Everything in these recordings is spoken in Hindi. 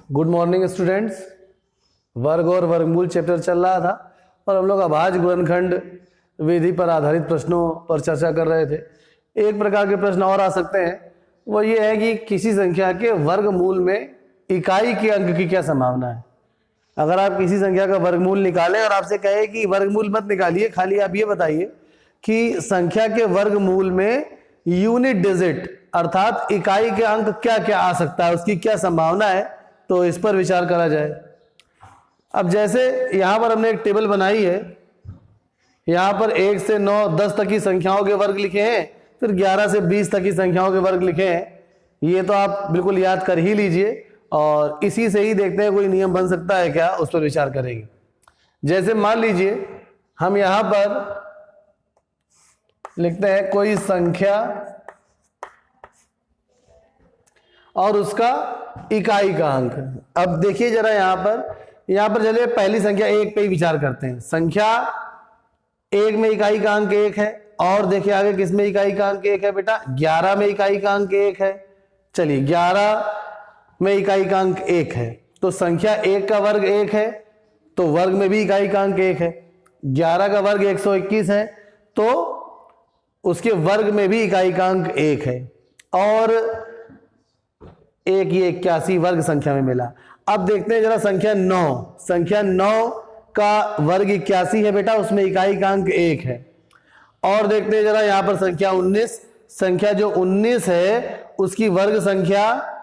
Good morning students. वर्ग और वर्गमूल चैप्टर चल रहा था और हम लोग अभाज्य गुणनखंड विधि पर आधारित प्रश्नों पर चर्चा कर रहे थे। एक प्रकार के प्रश्न और आ सकते हैं, वो ये है कि किसी संख्या के वर्गमूल में इकाई के अंक की क्या संभावना है। अगर आप किसी संख्या का वर्गमूल निकालें और आपसे कहे कि वर्गमूल मत निकालिए, खाली आप ये बताइए कि संख्या के वर्गमूल में यूनिट डिजिट अर्थात इकाई के अंक क्या क्या आ सकता है, उसकी क्या संभावना है, तो इस पर विचार करा जाए। अब जैसे यहां पर हमने एक टेबल बनाई है, यहां पर 1 से 9 10 तक की संख्याओं के वर्ग लिखे हैं, फिर 11 से 20 तक की संख्याओं के वर्ग लिखे हैं। ये तो आप बिल्कुल याद कर ही लीजिए और इसी से ही देखते हैं कोई नियम बन सकता है क्या, उस पर विचार करेंगे। जैसे मान लीजिए हम यहां पर लिखते हैं कोई संख्या और उसका इकाई का अंक। अब देखिए जरा यहां पर चलिए पहली संख्या 1 पे ही विचार करते हैं। संख्या 1 में इकाई का अंक 1 है और देखिए आगे किस में इकाई का अंक 1 है बेटा, 11 में इकाई का अंक 1 है। चलिए 11 में इकाई का अंक 1 है तो संख्या 1 का वर्ग 1 है तो वर्ग में भी इकाई का अंक 1 है। 11 का वर्ग 121 है तो उसके वर्ग में भी इकाई का अंक 1 है और एक ये 81 वर्ग संख्या में मिला। अब देखते हैं जरा संख्या 9 का वर्ग 81 है बेटा, उसमें इकाई का अंक 1 है। और देखते हैं जरा यहां पर संख्या 19, संख्या जो 19 है उसकी वर्ग संख्या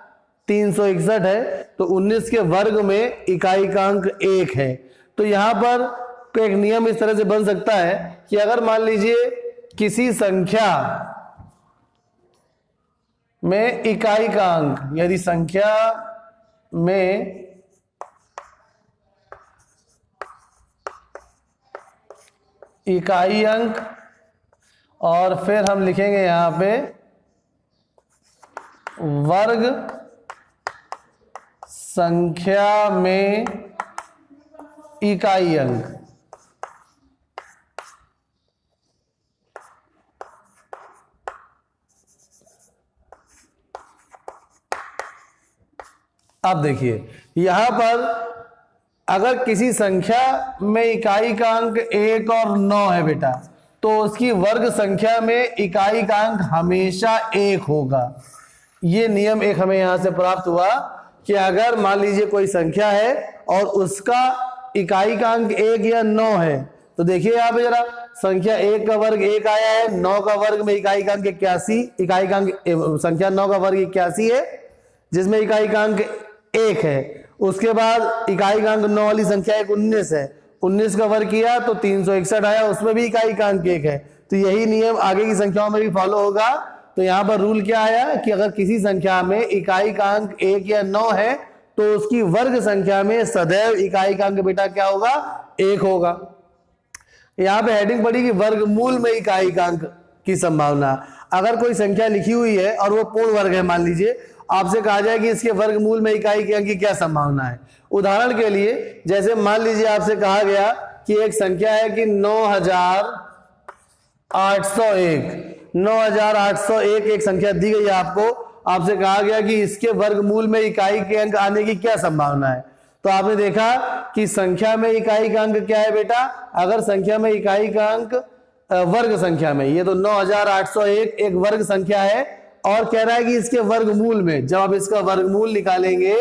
361 है तो 19 के वर्ग में इकाई का अंक 1 है। तो यहां पर एक नियम इस तरह से बन सकता है कि अगर मान लीजिए किसी संख्या में इकाई का अंक, यदि संख्या में इकाई अंक और फिर हम लिखेंगे यहां पे वर्ग संख्या में इकाई अंक, अब देखिए यहां पर अगर किसी संख्या में इकाई का अंक 1 और 9 है बेटा तो उसकी वर्ग संख्या में इकाई का अंक हमेशा 1 होगा। ये नियम एक हमें यहां से प्राप्त हुआ कि अगर मान लीजिए कोई संख्या है और उसका इकाई का अंक 1 या 9 है तो देखिए यहां पे जरा संख्या 1 का वर्ग 1 आया है, 9 का वर्ग में इकाई का अंक 81, इकाई का अंक संख्या 9 का वर्ग 81 है जिसमें इकाई का अंक 1 है। उसके बाद इकाई का अंक 9 वाली संख्या 19 है, 19 का वर्ग किया तो 361 आया, उसमें भी इकाई का अंक 1 है। तो यही नियम आगे की संख्याओं में भी फॉलो होगा। तो यहाँ पर रूल क्या आया कि अगर किसी संख्या में इकाई का अंक 1 या 9 है तो उसकी वर्ग संख्या में सदैव इकाई का अंक बेटा क्या होगा, 1 होगा। यहाँ पे हेडिंग पड़ी कि वर्गमूल में इकाई का अंक की संभावना। अगर कोई संख्या लिखी हुई है और वो पूर्ण वर्ग है, मान लीजिए आपसे कहा जाए कि इसके वर्गमूल में इकाई के अंक की क्या संभावना है। उदाहरण के लिए जैसे मान लीजिए आपसे कहा गया कि एक संख्या है कि 9801 एक संख्या दी गई है आपको, आपसे कहा गया कि इसके वर्गमूल में इकाई के अंक आने की क्या संभावना है। तो आपने देखा कि संख्या में इकाई का अंक क्या है बेटा, अगर संख्या में इकाई का अंक वर्ग संख्या में, ये तो 9801 एक वर्ग संख्या है और कह रहा है कि इसके वर्गमूल में, जब आप इसका वर्गमूल निकालेंगे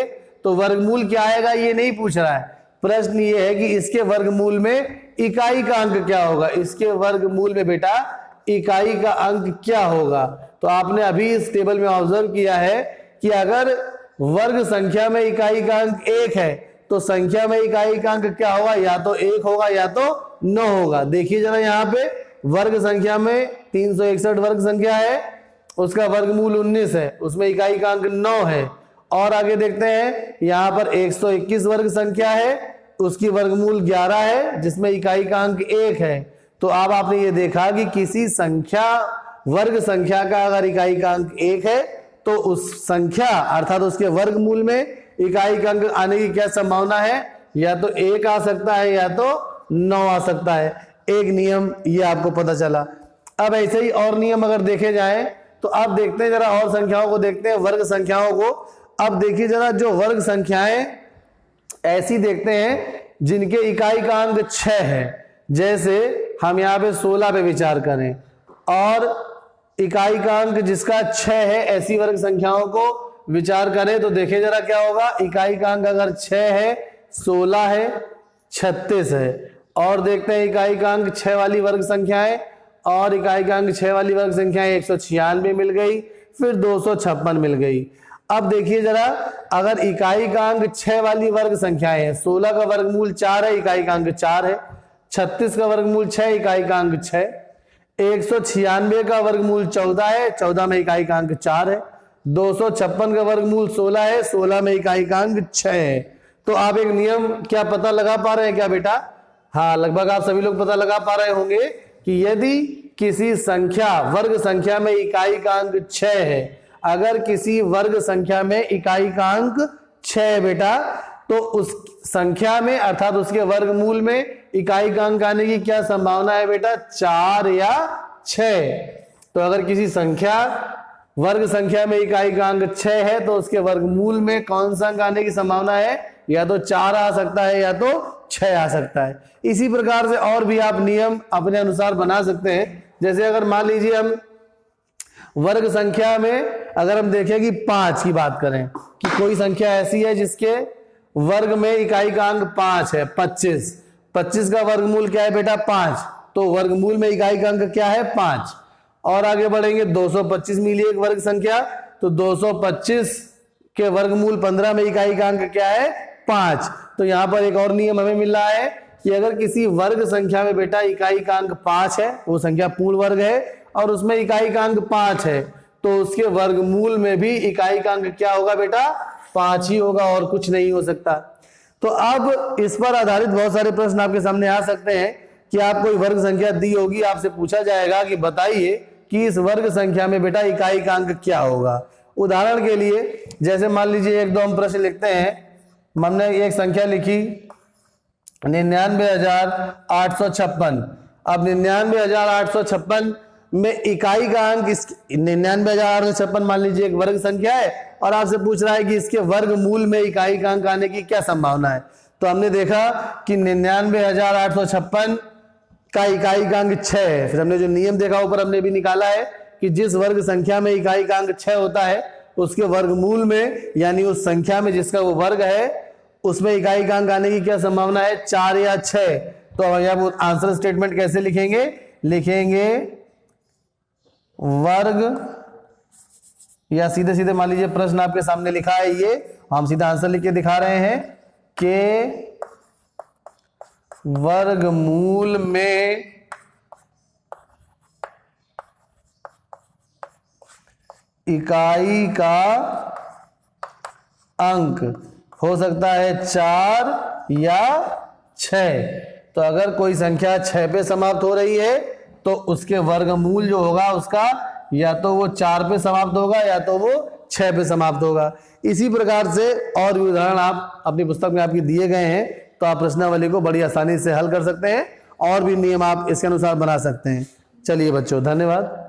तो वर्गमूल क्या आएगा ये नहीं पूछ रहा है, प्रश्न ये है कि इसके वर्गमूल में इकाई का अंक क्या होगा। इसके वर्गमूल में बेटा इकाई का अंक क्या होगा। तो आपने अभी इस टेबल में ऑब्जर्व किया है कि अगर वर्ग संख्या में इकाई का अंक 1 है तो संख्या में इकाई का अंक क्या होगा, या तो 1 होगा या तो 9 होगा। देखिए जरा यहाँ पे वर्ग संख्या में 361 वर्ग संख्या है, उसका वर्गमूल 19 है, उसमें इकाई का अंक 9 है। और आगे देखते हैं यहाँ पर 121 वर्ग संख्या है, उसकी वर्गमूल 11 है जिसमें इकाई का अंक 1 है। तो अब आपने ये देखा कि किसी संख्या वर्ग संख्या का अगर इकाई का अंक 1 है तो उस संख्या अर्थात उसके वर्गमूल में इकाई का अंक आने की क्या संभावना है, या तो 1 आ सकता है या तो 9 आ सकता है। एक नियम ये आपको पता चला। अब ऐसे ही और नियम अगर देखे जाए तो आप देखते हैं जरा और संख्याओं को देखते हैं, वर्ग संख्याओं को। अब देखिए जरा, जो वर्ग संख्याएं ऐसी देखते हैं जिनके इकाई का अंक 6 है, जैसे हम यहाँ पे 16 पे विचार करें और इकाई का अंक जिसका 6 है, ऐसी वर्ग संख्याओं को विचार करें तो देखिए जरा क्या होगा। इकाई का अंक अगर 6 है, 16 है, 36 है, और देखते हैं इकाई का अंक 6 वाली वर्ग संख्याएं, और इकाई का अंक 6 वाली वर्ग संख्याएं 196 मिल गई, फिर 256 मिल गई। अब देखिए जरा, अगर इकाई का अंक 6 वाली वर्ग संख्याएं है, 16 का वर्गमूल 4 है, इकाई का अंक 4 है, 36 का वर्गमूल 6, इकाई का अंक 6, 196 का वर्गमूल 14 है, 14 में इकाई का अंक 4 है, 256 का वर्गमूल 16 है, 16 में इकाई का अंक 6 है। तो आप एक नियम क्या पता लगा पा रहे हैं क्या बेटा? हाँ, लगभग आप सभी लोग पता लगा पा रहे होंगे कि यदि किसी संख्या, वर्ग संख्या में इकाई का अंक 6 है, अगर किसी वर्ग संख्या में इकाई का अंक 6 है बेटा, तो उस संख्या में अर्थात उसके वर्गमूल में इकाई का अंक आने की क्या संभावना है बेटा? 4 या 6। तो अगर किसी संख्या, वर्ग संख्या में इकाई का अंक 6 है तो उसके वर्गमूल में कौन सा अंक आने की संभावना है? या तो 4 आ सकता है या तो 6 आ सकता है। इसी प्रकार से और भी आप नियम अपने अनुसार बना सकते हैं। जैसे अगर मान लीजिए हम वर्ग संख्या में अगर हम देखें कि 5 की बात करें, कि कोई संख्या ऐसी है जिसके वर्ग में इकाई का अंक 5 है, 25, 25 का वर्गमूल क्या है बेटा? 5, तो वर्गमूल में इकाई का अंक क्या है? 5। और आगे बढ़ेंगे, 225 मिली एक वर्ग संख्या, तो 225 के वर्गमूल 15 में इकाई का अंक क्या है? 5। तो यहां पर एक और नियम हमें मिल रहा है कि अगर किसी वर्ग संख्या में बेटा इकाई का अंक 5 है, वो संख्या पूर्ण वर्ग है और उसमें इकाई का अंक 5 है, तो उसके वर्गमूल में भी इकाई का अंक क्या होगा बेटा? 5 ही होगा और कुछ नहीं हो सकता। तो अब इस पर आधारित बहुत सारे प्रश्न आपके सामने आ सकते हैं कि आपको कोई वर्ग संख्या दी होगी, आपसे पूछा जाएगा कि बताइए कि इस वर्ग संख्या में बेटा इकाई का अंक क्या होगा। उदाहरण के लिए जैसे मान लीजिए एक दो हम प्रश्न लिखते हैं। हमने एक संख्या लिखी 99,856। अब 99,856 में इकाई का अंक 99,856 मान लीजिए एक वर्ग संख्या है और आपसे पूछ रहा है कि इसके वर्गमूल में इकाई का अंक आने की क्या संभावना है। तो हमने देखा कि 99,856 का इकाई का अंक 6 है। फिर हमने जो नियम देखा ऊपर हमने भी निकाला है कि जिस वर्ग संख्या में इकाई का अंक 6 होता है उसके वर्गमूल में, यानी उस संख्या में जिसका वो वर्ग है उसमें इकाई का अंक आने की क्या संभावना है? 4 या 6। तो अब यहाँ आंसर स्टेटमेंट कैसे लिखेंगे? लिखेंगे वर्ग, या सीधे सीधे मान लीजिए प्रश्न आपके सामने लिखा है, ये हम सीधा आंसर लिख के दिखा रहे हैं कि वर्गमूल में इकाई का अंक हो सकता है 4 या 6। तो अगर कोई संख्या 6 पे समाप्त हो रही है तो उसके वर्गमूल जो होगा उसका या तो वो 4 पे समाप्त होगा या तो वो 6 पे समाप्त होगा। इसी प्रकार से और भी उदाहरण आप अपनी पुस्तक में आपकी दिए गए हैं, तो आप प्रश्नावली को बड़ी आसानी से हल कर सकते हैं और भी नियम आप इसके अनुसार बना सकते हैं। चलिए बच्चों, धन्यवाद।